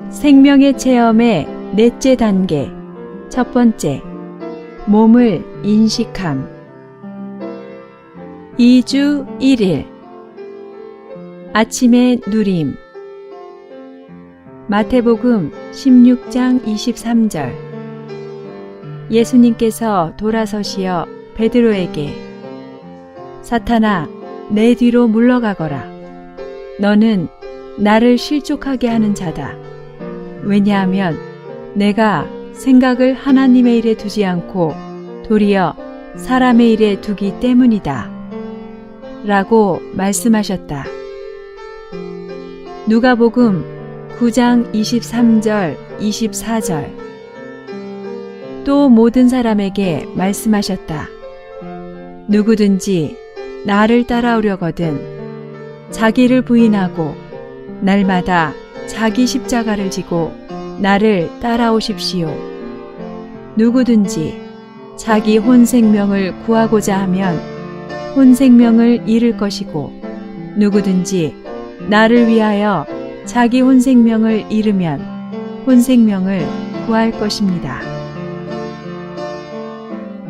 생명의 체험의 넷째 단계. 첫 번째, 몸을 인식함. 2주 1일. 아침의 누림. 마태복음 16장 23절. 예수님께서 돌아서시어 베드로에게 사탄아, 내 뒤로 물러가거라. 너는 나를 실족하게 하는 자다. 왜냐하면 내가 생각을 하나님의 일에 두지 않고 도리어 사람의 일에 두기 때문이다. 라고 말씀하셨다. 누가복음 9장 23절, 24절. 또 모든 사람에게 말씀하셨다. 누구든지 나를 따라오려거든 자기를 부인하고 날마다 자기 십자가를 지고 나를 따라오십시오. 누구든지 자기 혼 생명을 구하고자 하면 혼 생명을 잃을 것이고 누구든지 나를 위하여 자기 혼 생명을 잃으면 혼 생명을 구할 것입니다.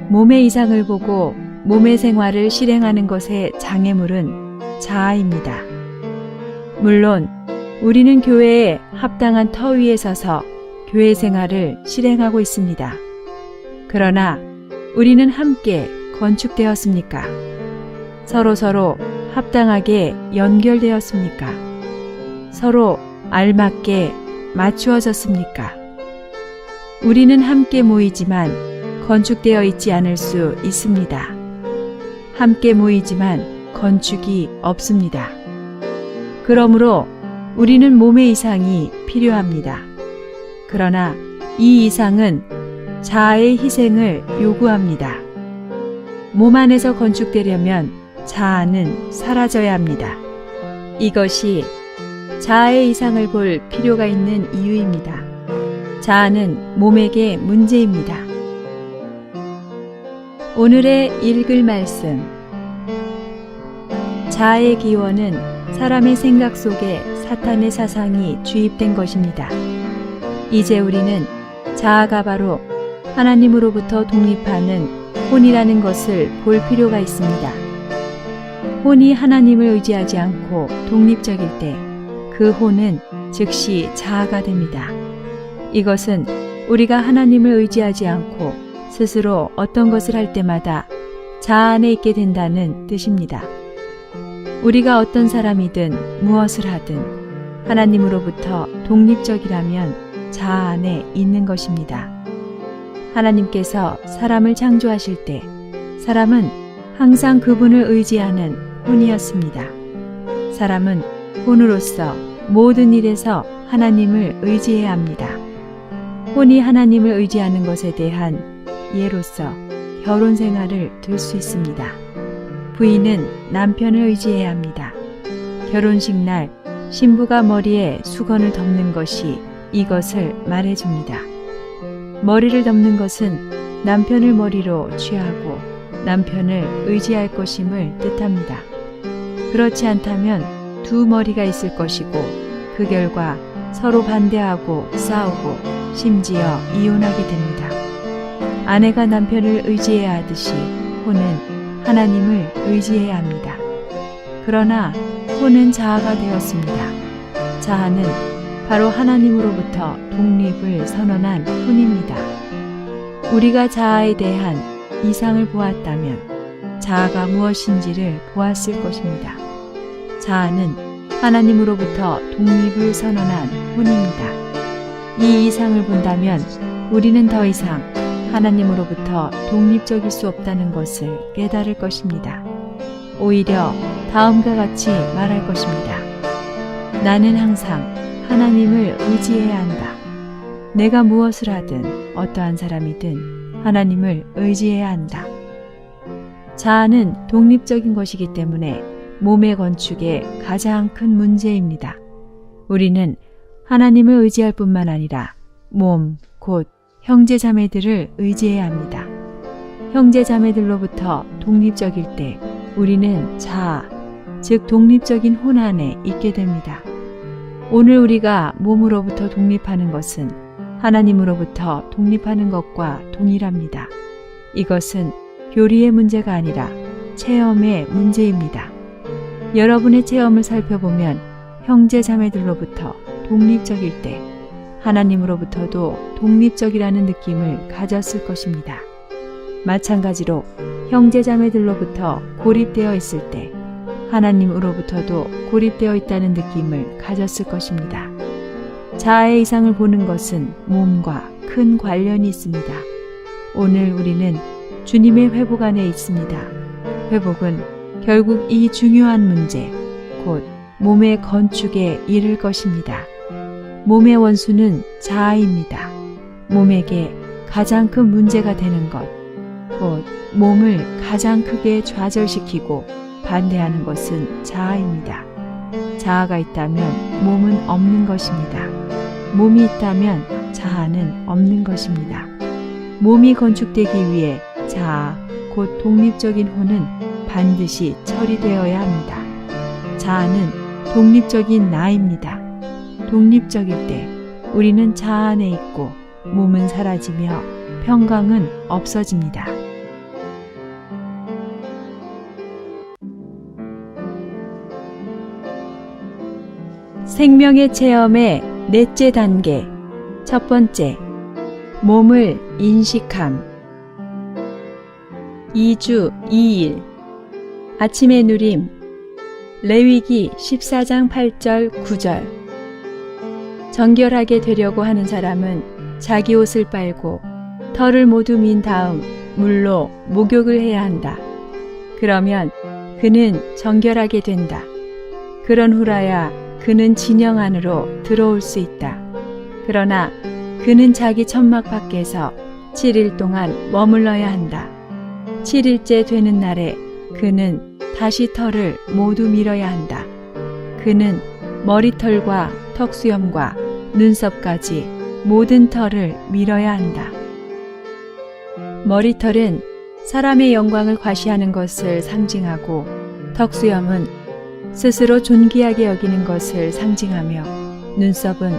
몸의 이상을 보고 몸의 생활을 실행하는 것의 장애물은 자아입니다. 물론 우리는 교회에 합당한 터 위에 서서 교회 생활을 실행하고 있습니다. 그러나 우리는 함께 건축되었습니까? 서로 합당하게 연결되었습니까? 서로 알맞게 맞추어졌습니까? 우리는 함께 모이지만 건축되어 있지 않을 수 있습니다. 함께 모이지만 건축이 없습니다. 그러므로 우리는 몸의 이상이 필요합니다. 그러나 이 이상은 자아의 희생을 요구합니다. 몸 안에서 건축되려면 자아는 사라져야 합니다. 이것이 자아의 이상을 볼 필요가 있는 이유입니다. 자아는 몸에게 문제입니다. 오늘의 읽을 말씀. 자아의 기원은 사람의 생각 속에 사탄의 사상이 주입된 것입니다. 이제 우리는 자아가 바로 하나님으로부터 독립하는 혼이라는 것을 볼 필요가 있습니다. 혼이 하나님을 의지하지 않고 독립적일 때 그 혼은 즉시 자아가 됩니다. 이것은 우리가 하나님을 의지하지 않고 스스로 어떤 것을 할 때마다 자아 안에 있게 된다는 뜻입니다. 우리가 어떤 사람이든 무엇을 하든 하나님으로부터 독립적이라면 자아 안에 있는 것입니다. 하나님께서 사람을 창조하실 때 사람은 항상 그분을 의지하는 혼이었습니다. 사람은 혼으로서 모든 일에서 하나님을 의지해야 합니다. 혼이 하나님을 의지하는 것에 대한 예로서 결혼 생활을 들 수 있습니다. 부인은 남편을 의지해야 합니다. 결혼식 날 신부가 머리에 수건을 덮는 것이 이것을 말해줍니다. 머리를 덮는 것은 남편을 머리로 취하고 남편을 의지할 것임을 뜻합니다. 그렇지 않다면 두 머리가 있을 것이고 그 결과 서로 반대하고 싸우고 심지어 이혼하게 됩니다. 아내가 남편을 의지해야 하듯이 혼은 하나님을 의지해야 합니다. 그러나 혼은 자아가 되었습니다. 자아는 바로 하나님으로부터 독립을 선언한 혼입니다. 우리가 자아에 대한 이상을 보았다면 자아가 무엇인지를 보았을 것입니다. 자아는 하나님으로부터 독립을 선언한 혼입니다. 이 이상을 본다면 우리는 더 이상 하나님으로부터 독립적일 수 없다는 것을 깨달을 것입니다. 오히려 다음과 같이 말할 것입니다. 나는 항상 하나님을 의지해야 한다. 내가 무엇을 하든 어떠한 사람이든 하나님을 의지해야 한다. 자아는 독립적인 것이기 때문에 몸의 건축의 가장 큰 문제입니다. 우리는 하나님을 의지할 뿐만 아니라 몸, 곧 형제자매들을 의지해야 합니다. 형제자매들로부터 독립적일 때 우리는 자아, 즉 독립적인 혼 안에 있게 됩니다. 오늘 우리가 몸으로부터 독립하는 것은 하나님으로부터 독립하는 것과 동일합니다. 이것은 교리의 문제가 아니라 체험의 문제입니다. 여러분의 체험을 살펴보면 형제 자매들로부터 독립적일 때 하나님으로부터도 독립적이라는 느낌을 가졌을 것입니다. 마찬가지로 형제 자매들로부터 고립되어 있을 때 하나님으로부터도 고립되어 있다는 느낌을 가졌을 것입니다. 자아의 이상을 보는 것은 몸과 큰 관련이 있습니다. 오늘 우리는 주님의 회복 안에 있습니다. 회복은 결국 이 중요한 문제, 곧 몸의 건축에 이를 것입니다. 몸의 원수는 자아입니다. 몸에게 가장 큰 문제가 되는 것, 곧 몸을 가장 크게 좌절시키고 반대하는 것은 자아입니다. 자아가 있다면 몸은 없는 것입니다. 몸이 있다면 자아는 없는 것입니다. 몸이 건축되기 위해 자아, 곧 독립적인 혼은 반드시 처리되어야 합니다. 자아는 독립적인 나입니다. 독립적일 때 우리는 자아 안에 있고 몸은 사라지며 평강은 없어집니다. 생명의 체험의 넷째 단계. 첫 번째, 몸을 인식함. 2주 2일 아침의 누림. 레위기 14장 8절 9절. 정결하게 되려고 하는 사람은 자기 옷을 빨고 털을 모두 민 다음 물로 목욕을 해야 한다. 그러면 그는 정결하게 된다. 그런 후라야 그는 진영 안으로 들어올 수 있다. 그러나 그는 자기 천막 밖에서 7일 동안 머물러야 한다. 7일째 되는 날에 그는 다시 털을 모두 밀어야 한다. 그는 머리털과 턱수염과 눈썹까지 모든 털을 밀어야 한다. 머리털은 사람의 영광을 과시하는 것을 상징하고 턱수염은 스스로 존귀하게 여기는 것을 상징하며 눈썹은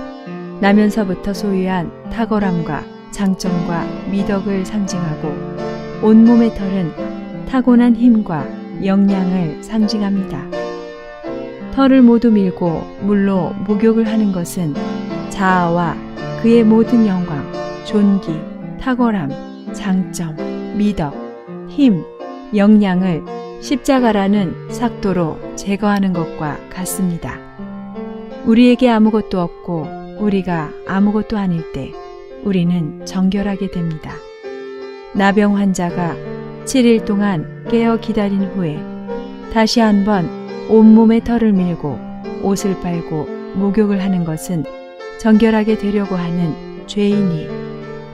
나면서부터 소유한 탁월함과 장점과 미덕을 상징하고 온몸의 털은 타고난 힘과 역량을 상징합니다. 털을 모두 밀고 물로 목욕을 하는 것은 자아와 그의 모든 영광, 존귀, 탁월함, 장점, 미덕, 힘, 역량을 십자가라는 삭도로 제거하는 것과 같습니다. 우리에게 아무것도 없고 우리가 아무것도 아닐 때 우리는 정결하게 됩니다. 나병 환자가 7일 동안 깨어 기다린 후에 다시 한번 온몸의 털을 밀고 옷을 빨고 목욕을 하는 것은 정결하게 되려고 하는 죄인이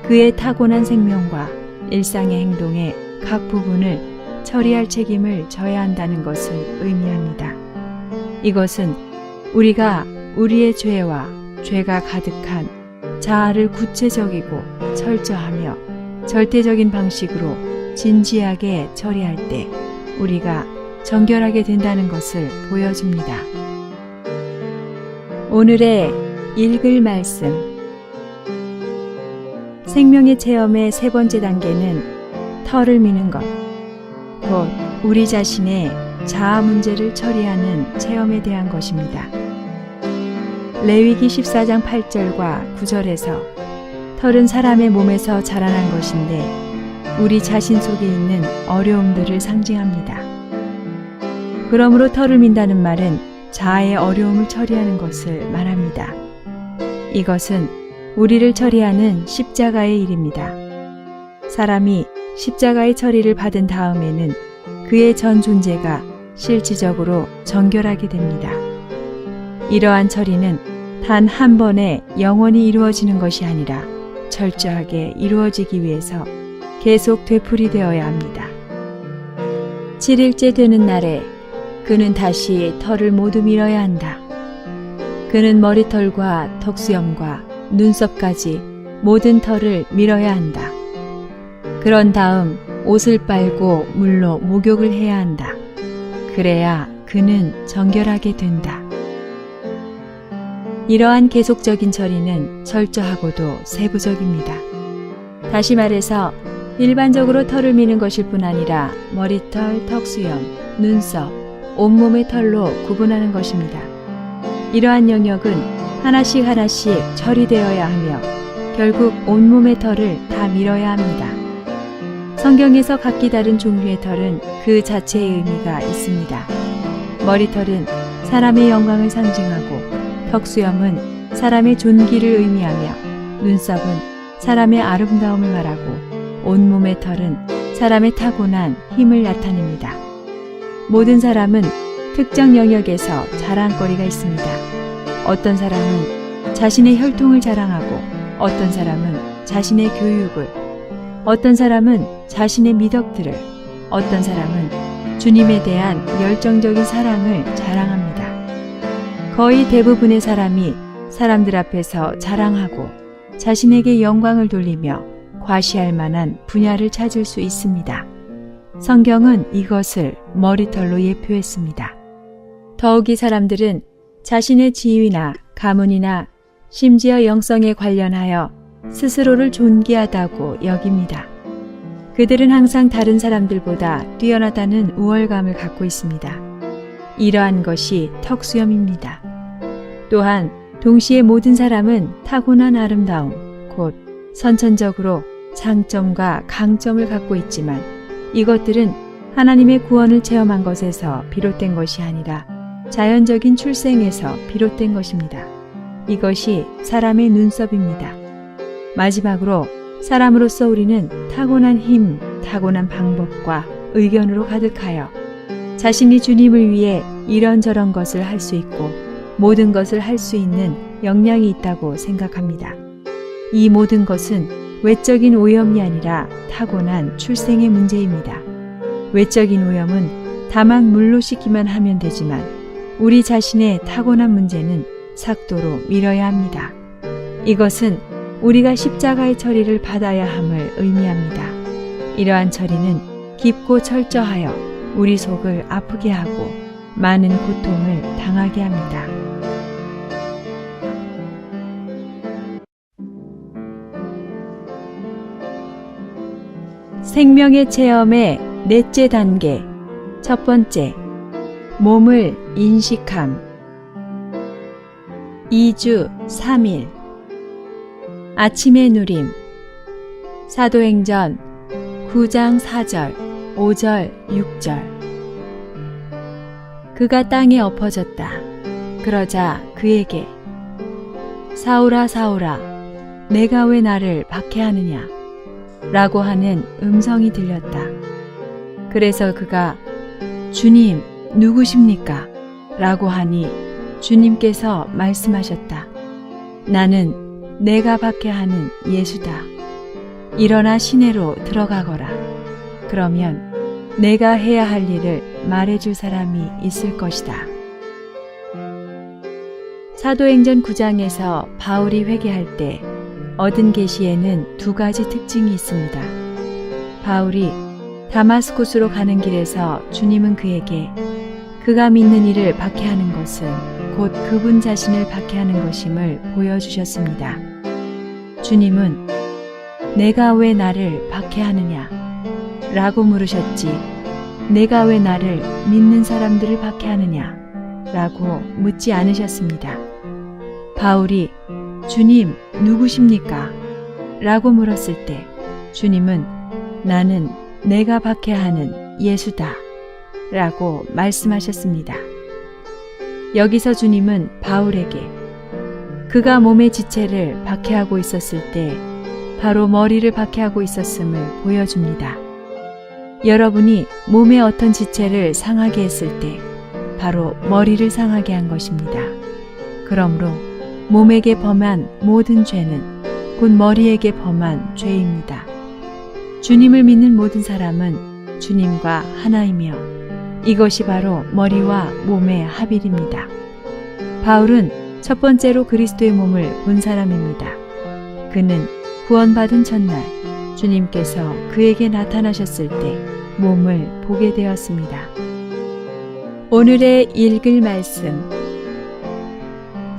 그의 타고난 생명과 일상의 행동의 각 부분을 처리할 책임을 져야 한다는 것을 의미합니다. 이것은 우리가 우리의 죄와 죄가 가득한 자아를 구체적이고 철저하며 절대적인 방식으로 진지하게 처리할 때 우리가 정결하게 된다는 것을 보여줍니다. 오늘의 읽을 말씀. 생명의 체험의 세 번째 단계는 털을 미는 것, 곧 우리 자신의 자아 문제를 처리하는 체험에 대한 것입니다. 레위기 14장 8절과 9절에서 털은 사람의 몸에서 자라난 것인데 우리 자신 속에 있는 어려움들을 상징합니다. 그러므로 털을 민다는 말은 자아의 어려움을 처리하는 것을 말합니다. 이것은 우리를 처리하는 십자가의 일입니다. 사람이 십자가의 처리를 받은 다음에는 그의 전 존재가 실질적으로 정결하게 됩니다. 이러한 처리는 단 한 번에 영원히 이루어지는 것이 아니라 철저하게 이루어지기 위해서 계속 되풀이되어야 합니다. 7일째 되는 날에 그는 다시 털을 모두 밀어야 한다. 그는 머리털과 턱수염과 눈썹까지 모든 털을 밀어야 한다. 그런 다음 옷을 빨고 물로 목욕을 해야 한다. 그래야 그는 정결하게 된다. 이러한 계속적인 처리는 철저하고도 세부적입니다. 다시 말해서 일반적으로 털을 미는 것일 뿐 아니라 머리털, 턱수염, 눈썹, 온몸의 털로 구분하는 것입니다. 이러한 영역은 하나씩 하나씩 처리되어야 하며 결국 온몸의 털을 다 밀어야 합니다. 성경에서 각기 다른 종류의 털은 그 자체의 의미가 있습니다. 머리털은 사람의 영광을 상징하고 턱수염은 사람의 존귀를 의미하며 눈썹은 사람의 아름다움을 말하고 온몸의 털은 사람의 타고난 힘을 나타냅니다. 모든 사람은 특정 영역에서 자랑거리가 있습니다. 어떤 사람은 자신의 혈통을 자랑하고 어떤 사람은 자신의 교육을, 어떤 사람은 자신의 미덕들을, 어떤 사람은 주님에 대한 열정적인 사랑을 자랑합니다. 거의 대부분의 사람이 사람들 앞에서 자랑하고 자신에게 영광을 돌리며 과시할 만한 분야를 찾을 수 있습니다. 성경은 이것을 머리털로 예표했습니다. 더욱이 사람들은 자신의 지위나 가문이나 심지어 영성에 관련하여 스스로를 존귀하다고 여깁니다. 그들은 항상 다른 사람들보다 뛰어나다는 우월감을 갖고 있습니다. 이러한 것이 턱수염입니다. 또한 동시에 모든 사람은 타고난 아름다움, 곧 선천적으로 장점과 강점을 갖고 있지만 이것들은 하나님의 구원을 체험한 것에서 비롯된 것이 아니라 자연적인 출생에서 비롯된 것입니다. 이것이 사람의 눈썹입니다. 마지막으로 사람으로서 우리는 타고난 힘, 타고난 방법과 의견으로 가득하여 자신이 주님을 위해 이런저런 것을 할 수 있고 모든 것을 할 수 있는 역량이 있다고 생각합니다. 이 모든 것은 외적인 오염이 아니라 타고난 출생의 문제입니다. 외적인 오염은 다만 물로 씻기만 하면 되지만 우리 자신의 타고난 문제는 삭도로 밀어야 합니다. 이것은 우리가 십자가의 처리를 받아야 함을 의미합니다. 이러한 처리는 깊고 철저하여 우리 속을 아프게 하고 많은 고통을 당하게 합니다. 생명의 체험의 넷째 단계. 첫 번째, 몸을 인식함. 2주 3일. 아침의 누림. 사도행전 9장 4절, 5절, 6절. 그가 땅에 엎어졌다. 그러자 그에게 사울아 사울아 내가 왜 나를 박해하느냐 라고 하는 음성이 들렸다. 그래서 그가 주님 누구십니까? 라고 하니 주님께서 말씀하셨다. 나는 내가 박해하는 예수다. 일어나 시내로 들어가거라. 그러면 내가 해야 할 일을 말해줄 사람이 있을 것이다. 사도행전 9장에서 바울이 회개할 때 얻은 계시에는 두 가지 특징이 있습니다. 바울이 다마스쿠스로 가는 길에서 주님은 그에게 그가 믿는 이를 박해하는 것은 곧 그분 자신을 박해하는 것임을 보여주셨습니다. 주님은 내가 왜 나를 박해하느냐 라고 물으셨지 내가 왜 나를 믿는 사람들을 박해하느냐 라고 묻지 않으셨습니다. 바울이 주님 누구십니까? 라고 물었을 때 주님은 나는 내가 박해하는 예수다 라고 말씀하셨습니다. 여기서 주님은 바울에게 그가 몸의 지체를 박해하고 있었을 때 바로 머리를 박해하고 있었음을 보여줍니다. 여러분이 몸의 어떤 지체를 상하게 했을 때 바로 머리를 상하게 한 것입니다. 그러므로 몸에게 범한 모든 죄는 곧 머리에게 범한 죄입니다. 주님을 믿는 모든 사람은 주님과 하나이며 이것이 바로 머리와 몸의 합일입니다. 바울은 첫 번째로 그리스도의 몸을 본 사람입니다. 그는 구원받은 첫날 주님께서 그에게 나타나셨을 때 몸을 보게 되었습니다. 오늘의 읽을 말씀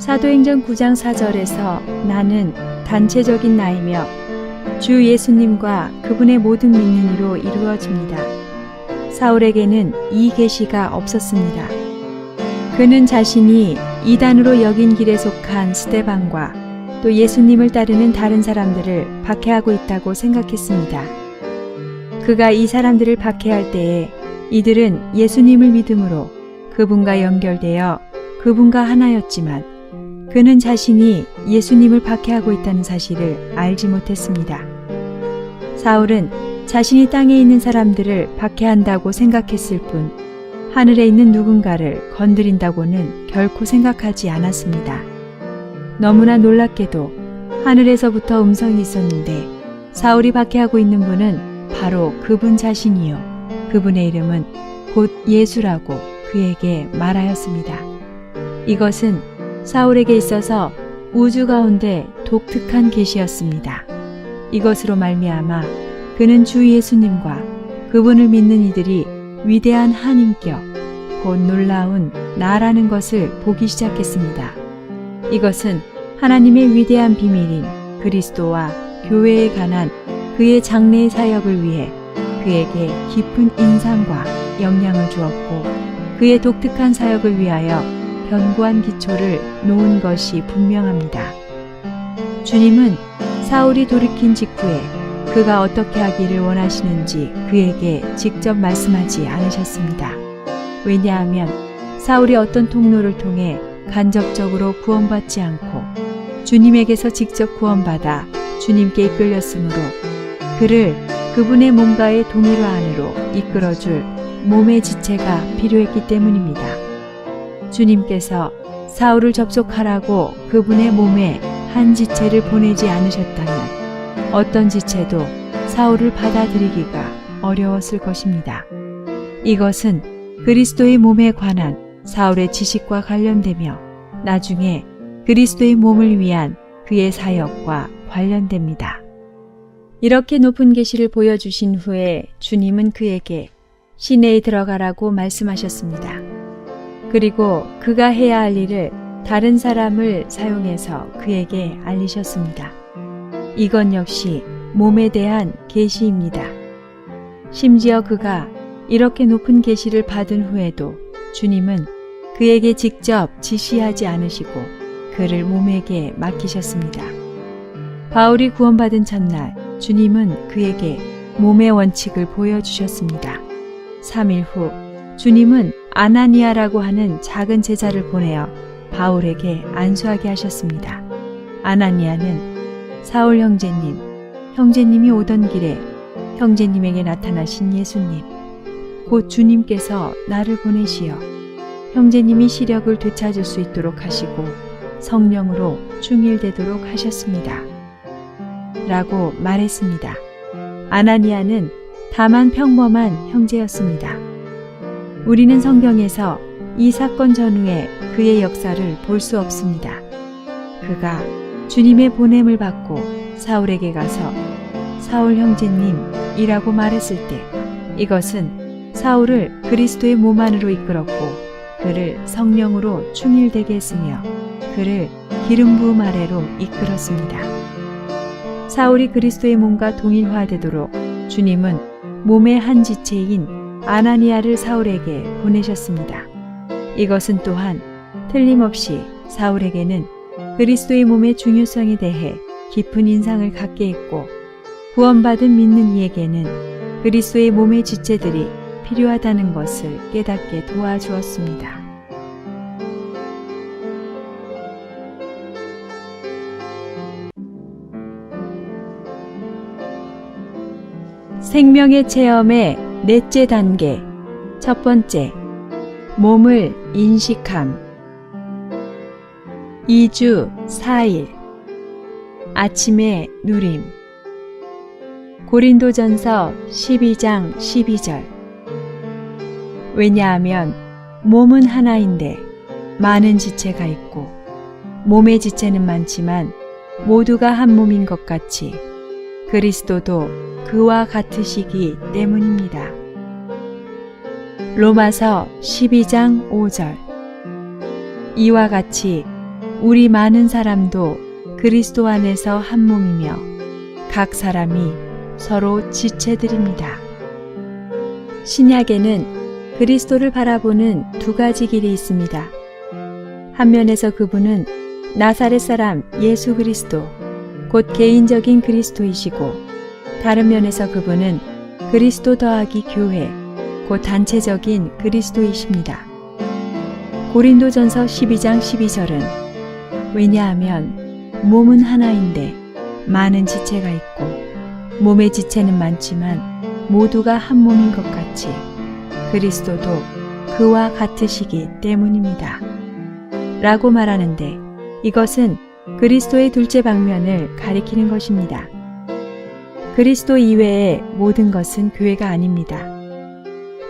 사도행전 9장 4절에서 나는 단체적인 나이며 주 예수님과 그분의 모든 믿는 이로 이루어집니다. 사울에게는 이 계시가 없었습니다. 그는 자신이 이단으로 여긴 길에 속한 스데반과 또 예수님을 따르는 다른 사람들을 박해하고 있다고 생각했습니다. 그가 이 사람들을 박해할 때에 이들은 예수님을 믿음으로 그분과 연결되어 그분과 하나였지만 그는 자신이 예수님을 박해하고 있다는 사실을 알지 못했습니다. 사울은 자신이 땅에 있는 사람들을 박해한다고 생각했을 뿐 하늘에 있는 누군가를 건드린다고는 결코 생각하지 않았습니다. 너무나 놀랍게도 하늘에서부터 음성이 있었는데 사울이 박해하고 있는 분은 바로 그분 자신이요. 그분의 이름은 곧 예수라고 그에게 말하였습니다. 이것은 사울에게 있어서 우주 가운데 독특한 계시였습니다. 이것으로 말미암아 그는 주 예수님과 그분을 믿는 이들이 위대한 한 인격, 곧 놀라운 나라는 것을 보기 시작했습니다. 이것은 하나님의 위대한 비밀인 그리스도와 교회에 관한 그의 장래의 사역을 위해 그에게 깊은 인상과 영향을 주었고 그의 독특한 사역을 위하여 견고한 기초를 놓은 것이 분명합니다. 주님은 사울이 돌이킨 직후에 그가 어떻게 하기를 원하시는지 그에게 직접 말씀하지 않으셨습니다. 왜냐하면 사울이 어떤 통로를 통해 간접적으로 구원받지 않고 주님에게서 직접 구원받아 주님께 이끌렸으므로 그를 그분의 몸과의 동일화 안으로 이끌어줄 몸의 지체가 필요했기 때문입니다. 주님께서 사울을 접속하라고 그분의 몸에 한 지체를 보내지 않으셨다면 어떤 지체도 사울을 받아들이기가 어려웠을 것입니다. 이것은 그리스도의 몸에 관한 사울의 지식과 관련되며 나중에 그리스도의 몸을 위한 그의 사역과 관련됩니다. 이렇게 높은 계시를 보여주신 후에 주님은 그에게 시내에 들어가라고 말씀하셨습니다. 그리고 그가 해야 할 일을 다른 사람을 사용해서 그에게 알리셨습니다. 이건 역시 몸에 대한 계시입니다. 심지어 그가 이렇게 높은 계시를 받은 후에도 주님은 그에게 직접 지시하지 않으시고 그를 몸에게 맡기셨습니다. 바울이 구원받은 첫날 주님은 그에게 몸의 원칙을 보여주셨습니다. 3일 후 주님은 아나니아라고 하는 작은 제자를 보내어 바울에게 안수하게 하셨습니다. 아나니아는 사울 형제님, 형제님이 오던 길에 형제님에게 나타나신 예수님, 곧 주님께서 나를 보내시어 형제님이 시력을 되찾을 수 있도록 하시고 성령으로 충일되도록 하셨습니다. 라고 말했습니다. 아나니아는 다만 평범한 형제였습니다. 우리는 성경에서 이 사건 전후에 그의 역사를 볼 수 없습니다. 그가 주님의 보냄을 받고 사울에게 가서 사울 형제님이라고 말했을 때 이것은 사울을 그리스도의 몸 안으로 이끌었고 그를 성령으로 충일되게 했으며 그를 기름 부음 아래로 이끌었습니다. 사울이 그리스도의 몸과 동일화되도록 주님은 몸의 한 지체인 아나니아를 사울에게 보내셨습니다. 이것은 또한 틀림없이 사울에게는 그리스도의 몸의 중요성에 대해 깊은 인상을 갖게 했고 구원받은 믿는 이에게는 그리스도의 몸의 지체들이 필요하다는 것을 깨닫게 도와주었습니다. 생명의 체험의 넷째 단계. 첫 번째, 몸을 인식함. 2주 4일 아침의 누림. 고린도전서 12장 12절. 왜냐하면 몸은 하나인데 많은 지체가 있고 몸의 지체는 많지만 모두가 한 몸인 것 같이 그리스도도 그와 같으시기 때문입니다. 로마서 12장 5절. 이와 같이 우리 많은 사람도 그리스도 안에서 한 몸이며 각 사람이 서로 지체들입니다. 신약에는 그리스도를 바라보는 두 가지 길이 있습니다. 한 면에서 그분은 나사렛 사람 예수 그리스도, 곧 개인적인 그리스도이시고, 다른 면에서 그분은 그리스도 더하기 교회, 곧 단체적인 그리스도이십니다. 고린도전서 12장 12절은 왜냐하면 몸은 하나인데 많은 지체가 있고 몸의 지체는 많지만 모두가 한 몸인 것 같이 그리스도도 그와 같으시기 때문입니다. 라고 말하는데 이것은 그리스도의 둘째 방면을 가리키는 것입니다. 그리스도 이외의 모든 것은 교회가 아닙니다.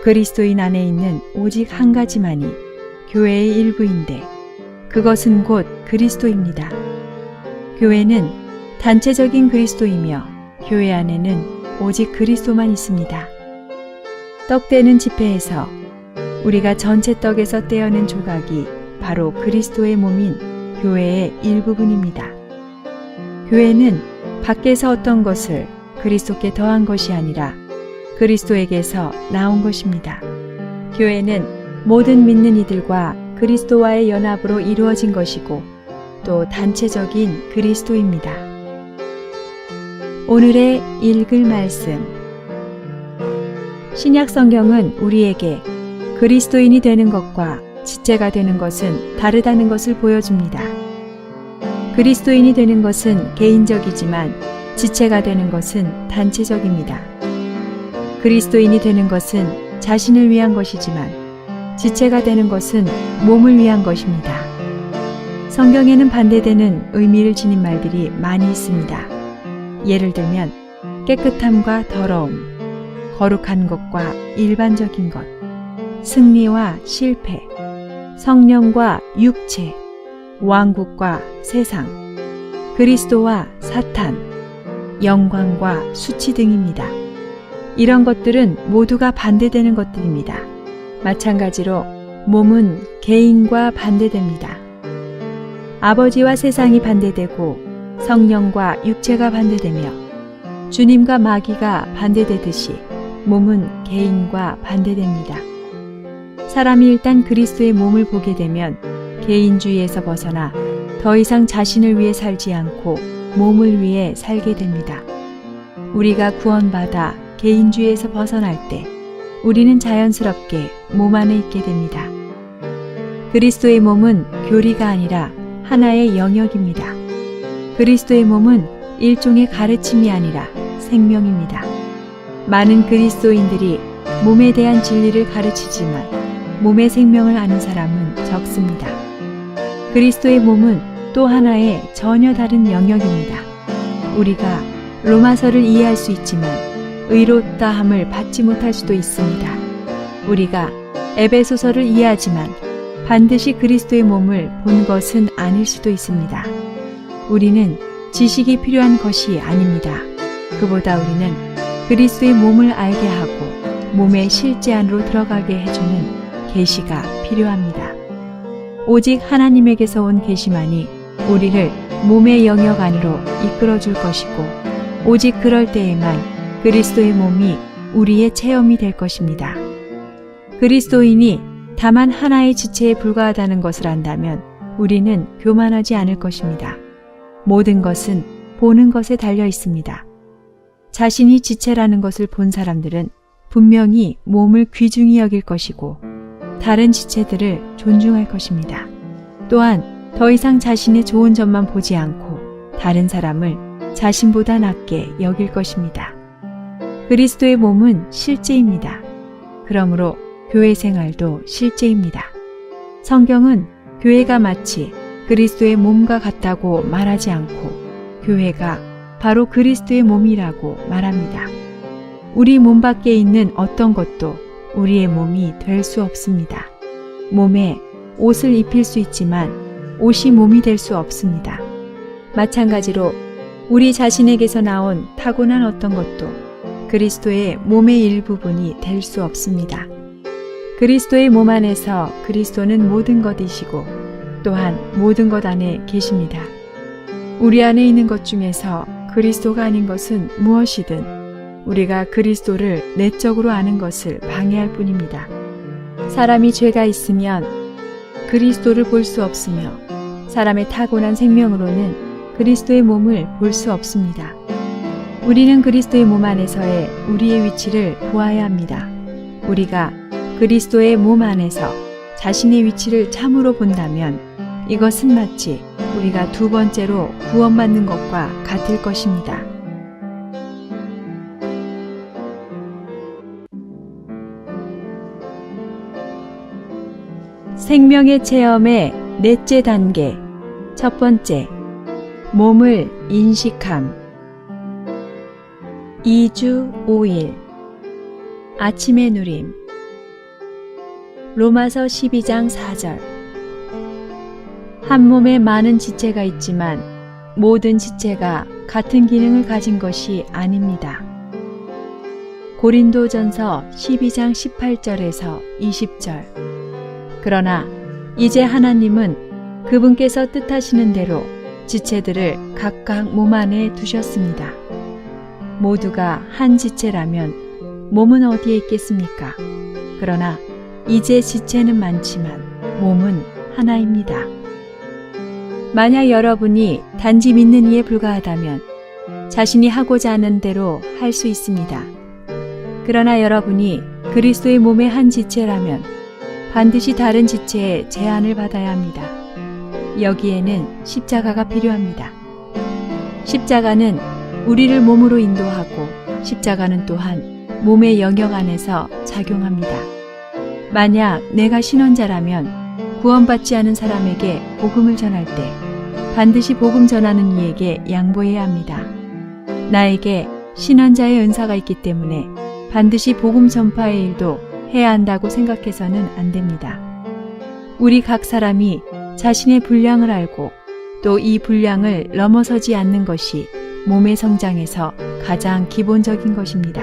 그리스도인 안에 있는 오직 한 가지만이 교회의 일부인데 그것은 곧 그리스도입니다. 교회는 단체적인 그리스도이며 교회 안에는 오직 그리스도만 있습니다. 떡 떼는 집회에서 우리가 전체 떡에서 떼어낸 조각이 바로 그리스도의 몸인 교회의 일부분입니다. 교회는 밖에서 어떤 것을 그리스도께 더한 것이 아니라 그리스도에게서 나온 것입니다. 교회는 모든 믿는 이들과 그리스도와의 연합으로 이루어진 것이고 또 단체적인 그리스도입니다. 오늘의 읽을 말씀. 신약 성경은 우리에게 그리스도인이 되는 것과 지체가 되는 것은 다르다는 것을 보여줍니다. 그리스도인이 되는 것은 개인적이지만 지체가 되는 것은 단체적입니다. 그리스도인이 되는 것은 자신을 위한 것이지만 지체가 되는 것은 몸을 위한 것입니다. 성경에는 반대되는 의미를 지닌 말들이 많이 있습니다. 예를 들면 깨끗함과 더러움, 거룩한 것과 일반적인 것, 승리와 실패, 성령과 육체, 왕국과 세상, 그리스도와 사탄, 영광과 수치 등입니다. 이런 것들은 모두가 반대되는 것들입니다. 마찬가지로 몸은 개인과 반대됩니다. 아버지와 세상이 반대되고 성령과 육체가 반대되며 주님과 마귀가 반대되듯이 몸은 개인과 반대됩니다. 사람이 일단 그리스도의 몸을 보게 되면 개인주의에서 벗어나 더 이상 자신을 위해 살지 않고 몸을 위해 살게 됩니다. 우리가 구원받아 개인주의에서 벗어날 때 우리는 자연스럽게 몸 안에 있게 됩니다. 그리스도의 몸은 교리가 아니라 하나의 영역입니다. 그리스도의 몸은 일종의 가르침이 아니라 생명입니다. 많은 그리스도인들이 몸에 대한 진리를 가르치지만 몸의 생명을 아는 사람은 적습니다. 그리스도의 몸은 또 하나의 전혀 다른 영역입니다. 우리가 로마서를 이해할 수 있지만 의롭다함을 받지 못할 수도 있습니다. 우리가 에베소서를 이해하지만 반드시 그리스도의 몸을 본 것은 아닐 수도 있습니다. 우리는 지식이 필요한 것이 아닙니다. 그보다 우리는 그리스도의 몸을 알게 하고 몸의 실제 안으로 들어가게 해주는 계시가 필요합니다. 오직 하나님에게서 온 계시만이 우리를 몸의 영역 안으로 이끌어줄 것이고 오직 그럴 때에만 그리스도의 몸이 우리의 체험이 될 것입니다. 그리스도인이 다만 하나의 지체에 불과하다는 것을 안다면 우리는 교만하지 않을 것입니다. 모든 것은 보는 것에 달려 있습니다. 자신이 지체라는 것을 본 사람들은 분명히 몸을 귀중히 여길 것이고 다른 지체들을 존중할 것입니다. 또한 더 이상 자신의 좋은 점만 보지 않고 다른 사람을 자신보다 낮게 여길 것입니다. 그리스도의 몸은 실제입니다. 그러므로 교회 생활도 실제입니다. 성경은 교회가 마치 그리스도의 몸과 같다고 말하지 않고 교회가 바로 그리스도의 몸이라고 말합니다. 우리 몸 밖에 있는 어떤 것도 우리의 몸이 될 수 없습니다. 몸에 옷을 입힐 수 있지만 옷이 몸이 될 수 없습니다. 마찬가지로 우리 자신에게서 나온 타고난 어떤 것도 그리스도의 몸의 일부분이 될 수 없습니다. 그리스도의 몸 안에서 그리스도는 모든 것이시고 또한 모든 것 안에 계십니다. 우리 안에 있는 것 중에서 그리스도가 아닌 것은 무엇이든 우리가 그리스도를 내적으로 아는 것을 방해할 뿐입니다. 사람이 죄가 있으면 그리스도를 볼 수 없으며 사람의 타고난 생명으로는 그리스도의 몸을 볼 수 없습니다. 우리는 그리스도의 몸 안에서의 우리의 위치를 보아야 합니다. 우리가 그리스도의 몸 안에서 자신의 위치를 참으로 본다면 이것은 마치 우리가 두 번째로 구원받는 것과 같을 것입니다. 생명의 체험의 넷째 단계. 첫 번째, 몸을 인식함. 2주 5일 아침의 누림. 로마서 12장 4절. 한 몸에 많은 지체가 있지만 모든 지체가 같은 기능을 가진 것이 아닙니다. 고린도전서 12장 18절에서 20절. 그러나 이제 하나님은 그분께서 뜻하시는 대로 지체들을 각각 몸 안에 두셨습니다. 모두가 한 지체라면 몸은 어디에 있겠습니까? 그러나 이제 지체는 많지만 몸은 하나입니다. 만약 여러분이 단지 믿는 이에 불과하다면 자신이 하고자 하는 대로 할 수 있습니다. 그러나 여러분이 그리스도의 몸의 한 지체라면 반드시 다른 지체의 제한을 받아야 합니다. 여기에는 십자가가 필요합니다. 십자가는 우리를 몸으로 인도하고 십자가는 또한 몸의 영역 안에서 작용합니다. 만약 내가 신원자라면 구원받지 않은 사람에게 복음을 전할 때 반드시 복음 전하는 이에게 양보해야 합니다. 나에게 신원자의 은사가 있기 때문에 반드시 복음 전파의 일도 해야 한다고 생각해서는 안 됩니다. 우리 각 사람이 자신의 분량을 알고 또 이 분량을 넘어서지 않는 것이 몸의 성장에서 가장 기본적인 것입니다.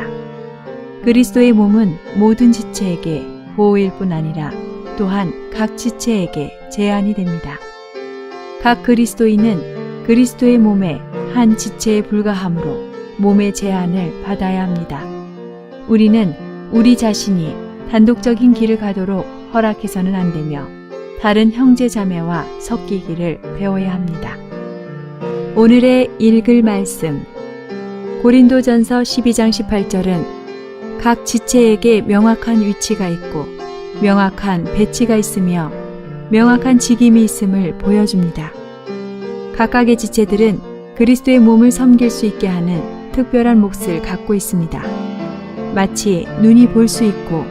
그리스도의 몸은 모든 지체에게 보호일 뿐 아니라 또한 각 지체에게 제한이 됩니다. 각 그리스도인은 그리스도의 몸의 한 지체에 불과하므로 몸의 제한을 받아야 합니다. 우리는 우리 자신이 단독적인 길을 가도록 허락해서는 안 되며 다른 형제 자매와 섞이기를 배워야 합니다. 오늘의 읽을 말씀. 고린도전서 12장 18절은 각 지체에게 명확한 위치가 있고 명확한 배치가 있으며 명확한 직임이 있음을 보여줍니다. 각각의 지체들은 그리스도의 몸을 섬길 수 있게 하는 특별한 몫을 갖고 있습니다. 마치 눈이 볼 수 있고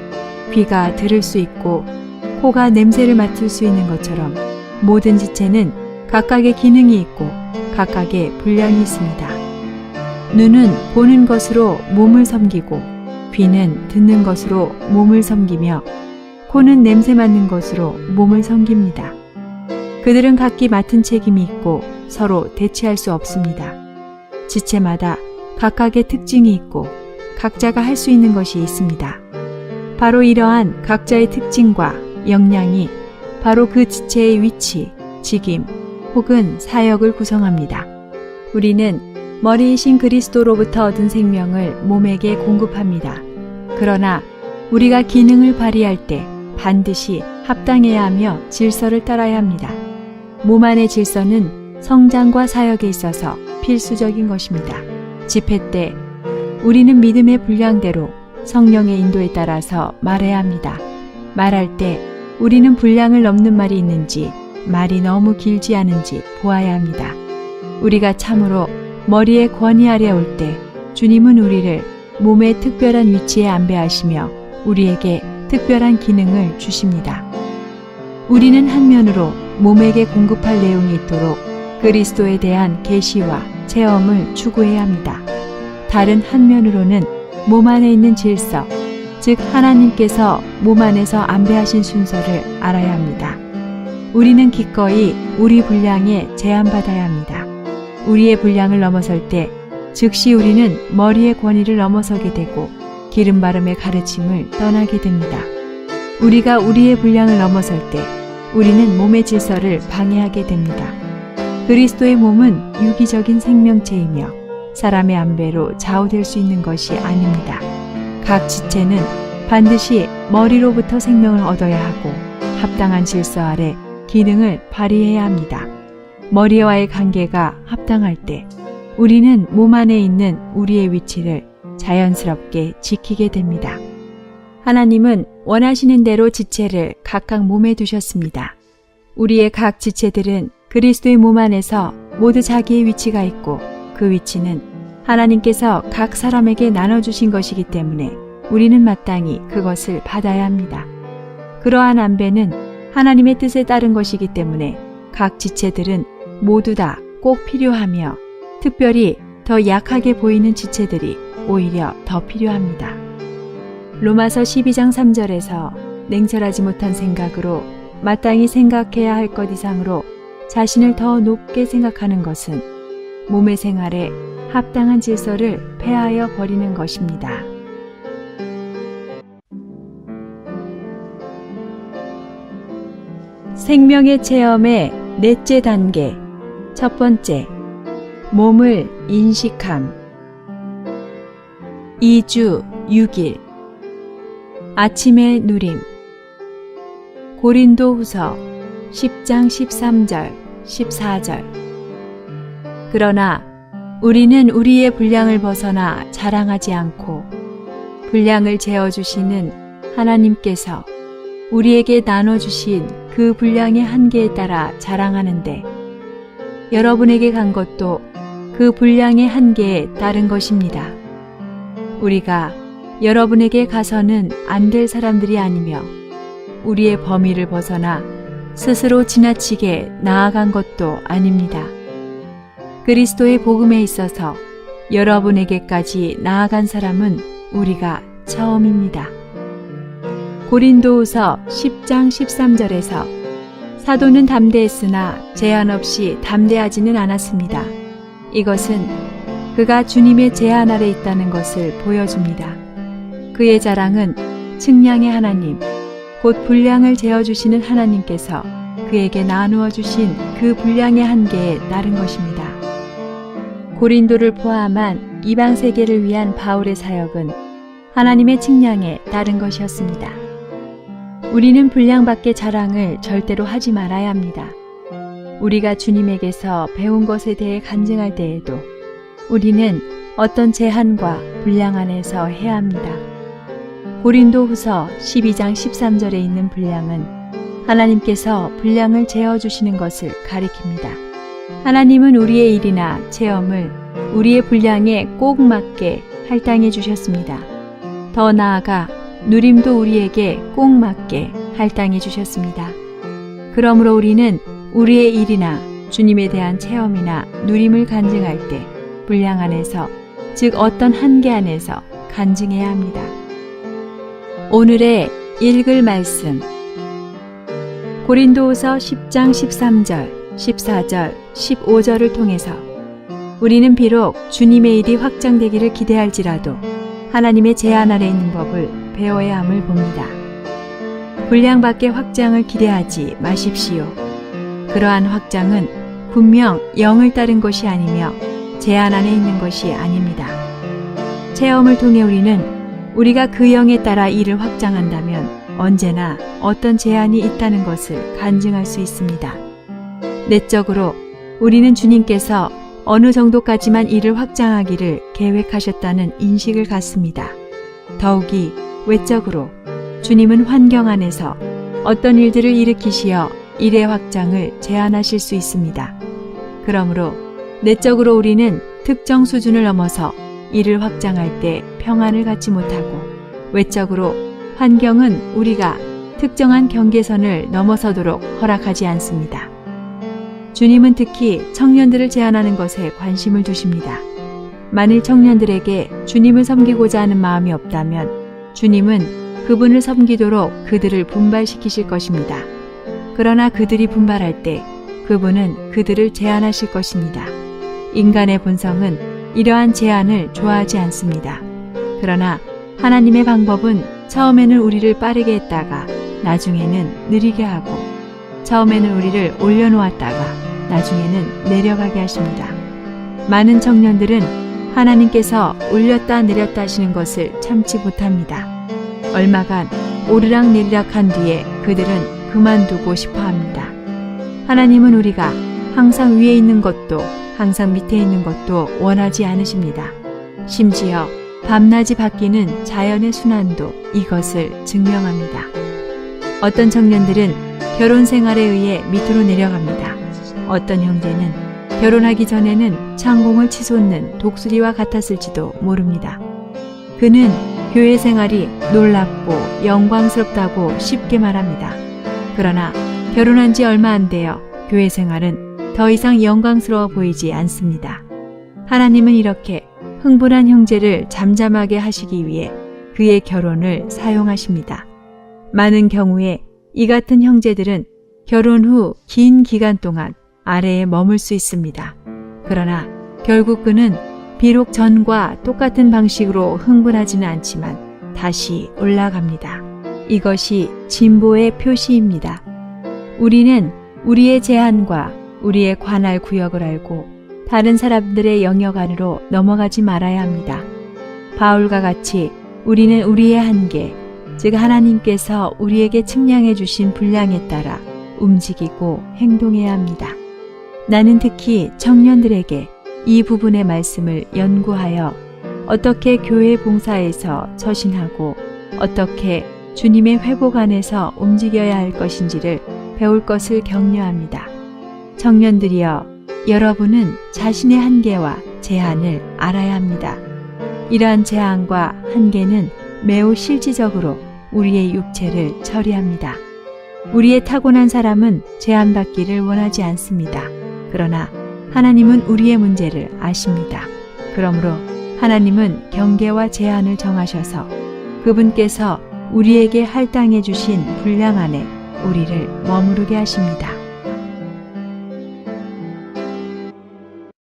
귀가 들을 수 있고 코가 냄새를 맡을 수 있는 것처럼 모든 지체는 각각의 기능이 있고 각각의 분량이 있습니다. 눈은 보는 것으로 몸을 섬기고 귀는 듣는 것으로 몸을 섬기며 코는 냄새 맡는 것으로 몸을 섬깁니다. 그들은 각기 맡은 책임이 있고 서로 대치할 수 없습니다. 지체마다 각각의 특징이 있고 각자가 할 수 있는 것이 있습니다. 바로 이러한 각자의 특징과 역량이 바로 그 지체의 위치, 직임 혹은 사역을 구성합니다. 우리는 머리이신 그리스도로부터 얻은 생명을 몸에게 공급합니다. 그러나 우리가 기능을 발휘할 때 반드시 합당해야 하며 질서를 따라야 합니다. 몸 안의 질서는 성장과 사역에 있어서 필수적인 것입니다. 집회 때 우리는 믿음의 분량대로 성령의 인도에 따라서 말해야 합니다. 말할 때 우리는 분량을 넘는 말이 있는지 말이 너무 길지 않은지 보아야 합니다. 우리가 참으로 머리의 권위 아래 올 때 주님은 우리를 몸의 특별한 위치에 안배하시며 우리에게 특별한 기능을 주십니다. 우리는 한면으로 몸에게 공급할 내용이 있도록 그리스도에 대한 계시와 체험을 추구해야 합니다. 다른 한면으로는 몸 안에 있는 질서, 즉 하나님께서 몸 안에서 안배하신 순서를 알아야 합니다. 우리는 기꺼이 우리 분량에 제한받아야 합니다. 우리의 분량을 넘어설 때 즉시 우리는 머리의 권위를 넘어서게 되고 기름바름의 가르침을 떠나게 됩니다. 우리가 우리의 분량을 넘어설 때 우리는 몸의 질서를 방해하게 됩니다. 그리스도의 몸은 유기적인 생명체이며 사람의 안배로 좌우될 수 있는 것이 아닙니다. 각 지체는 반드시 머리로부터 생명을 얻어야 하고 합당한 질서 아래 기능을 발휘해야 합니다. 머리와의 관계가 합당할 때 우리는 몸 안에 있는 우리의 위치를 자연스럽게 지키게 됩니다. 하나님은 원하시는 대로 지체를 각각 몸에 두셨습니다. 우리의 각 지체들은 그리스도의 몸 안에서 모두 자기의 위치가 있고 그 위치는 하나님께서 각 사람에게 나눠주신 것이기 때문에 우리는 마땅히 그것을 받아야 합니다. 그러한 안배는 하나님의 뜻에 따른 것이기 때문에 각 지체들은 모두 다 꼭 필요하며 특별히 더 약하게 보이는 지체들이 오히려 더 필요합니다. 로마서 12장 3절에서 냉철하지 못한 생각으로 마땅히 생각해야 할 것 이상으로 자신을 더 높게 생각하는 것은 몸의 생활에 합당한 질서를 폐하여 버리는 것입니다. 생명의 체험의 넷째 단계. 첫 번째, 몸을 인식함. 2주 6일 아침의 누림. 고린도후서 10장 13절 14절. 그러나 우리는 우리의 분량을 벗어나 자랑하지 않고 분량을 재어주시는 하나님께서 우리에게 나눠주신 그 분량의 한계에 따라 자랑하는데 여러분에게 간 것도 그 분량의 한계에 따른 것입니다. 우리가 여러분에게 가서는 안 될 사람들이 아니며 우리의 범위를 벗어나 스스로 지나치게 나아간 것도 아닙니다. 그리스도의 복음에 있어서 여러분에게까지 나아간 사람은 우리가 처음입니다. 고린도후서 10장 13절에서 사도는 담대했으나 제한 없이 담대하지는 않았습니다. 이것은 그가 주님의 제한 아래 있다는 것을 보여줍니다. 그의 자랑은 측량의 하나님, 곧 분량을 재어주시는 하나님께서 그에게 나누어 주신 그 분량의 한계에 따른 것입니다. 고린도를 포함한 이방 세계를 위한 바울의 사역은 하나님의 측량에 따른 것이었습니다. 우리는 분량 밖의 자랑을 절대로 하지 말아야 합니다. 우리가 주님에게서 배운 것에 대해 간증할 때에도 우리는 어떤 제한과 분량 안에서 해야 합니다. 고린도후서 12장 13절에 있는 분량은 하나님께서 분량을 재어주시는 것을 가리킵니다. 하나님은 우리의 일이나 체험을 우리의 분량에 꼭 맞게 할당해 주셨습니다. 더 나아가 누림도 우리에게 꼭 맞게 할당해 주셨습니다. 그러므로 우리는 우리의 일이나 주님에 대한 체험이나 누림을 간증할 때 분량 안에서, 즉 어떤 한계 안에서 간증해야 합니다. 오늘의 읽을 말씀. 고린도후서 10장 13절, 14절, 15절을 통해서 우리는 비록 주님의 일이 확장되기를 기대할지라도 하나님의 제한 아래 있는 법을 배워야 함을 봅니다. 분량 밖의 확장을 기대하지 마십시오. 그러한 확장은 분명 영을 따른 것이 아니며 제한 안에 있는 것이 아닙니다. 체험을 통해 우리는 우리가 그 영에 따라 일을 확장한다면 언제나 어떤 제한이 있다는 것을 간증할 수 있습니다. 내적으로 우리는 주님께서 어느 정도까지만 일을 확장하기를 계획하셨다는 인식을 갖습니다. 더욱이 외적으로 주님은 환경 안에서 어떤 일들을 일으키시어 일의 확장을 제한하실 수 있습니다. 그러므로 내적으로 우리는 특정 수준을 넘어서 일을 확장할 때 평안을 갖지 못하고 외적으로 환경은 우리가 특정한 경계선을 넘어서도록 허락하지 않습니다. 주님은 특히 청년들을 제한하는 것에 관심을 두십니다. 만일 청년들에게 주님을 섬기고자 하는 마음이 없다면 주님은 그분을 섬기도록 그들을 분발시키실 것입니다. 그러나 그들이 분발할 때 그분은 그들을 제한하실 것입니다. 인간의 본성은 이러한 제한을 좋아하지 않습니다. 그러나 하나님의 방법은 처음에는 우리를 빠르게 했다가 나중에는 느리게 하고 처음에는 우리를 올려놓았다가 나중에는 내려가게 하십니다. 많은 청년들은 하나님께서 올렸다 내렸다 하시는 것을 참지 못합니다. 얼마간 오르락내리락 한 뒤에 그들은 그만두고 싶어 합니다. 하나님은 우리가 항상 위에 있는 것도 항상 밑에 있는 것도 원하지 않으십니다. 심지어 밤낮이 바뀌는 자연의 순환도 이것을 증명합니다. 어떤 청년들은 결혼 생활에 의해 밑으로 내려갑니다. 어떤 형제는 결혼하기 전에는 창공을 치솟는 독수리와 같았을지도 모릅니다. 그는 교회 생활이 놀랍고 영광스럽다고 쉽게 말합니다. 그러나 결혼한 지 얼마 안 되어 교회 생활은 더 이상 영광스러워 보이지 않습니다. 하나님은 이렇게 흥분한 형제를 잠잠하게 하시기 위해 그의 결혼을 사용하십니다. 많은 경우에 이 같은 형제들은 결혼 후 긴 기간 동안 아래에 머물 수 있습니다. 그러나 결국 그는 비록 전과 똑같은 방식으로 흥분하지는 않지만 다시 올라갑니다. 이것이 진보의 표시입니다. 우리는 우리의 제한과 우리의 관할 구역을 알고 다른 사람들의 영역 안으로 넘어가지 말아야 합니다. 바울과 같이 우리는 우리의 한계, 즉 하나님께서 우리에게 측량해 주신 분량에 따라 움직이고 행동해야 합니다. 나는 특히 청년들에게 이 부분의 말씀을 연구하여 어떻게 교회 봉사에서 처신하고 어떻게 주님의 회복 안에서 움직여야 할 것인지를 배울 것을 격려합니다. 청년들이여, 여러분은 자신의 한계와 제한을 알아야 합니다. 이러한 제한과 한계는 매우 실질적으로 우리의 육체를 처리합니다. 우리의 타고난 사람은 제한받기를 원하지 않습니다. 그러나 하나님은 우리의 문제를 아십니다. 그러므로 하나님은 경계와 제한을 정하셔서 그분께서 우리에게 할당해 주신 분량 안에 우리를 머무르게 하십니다.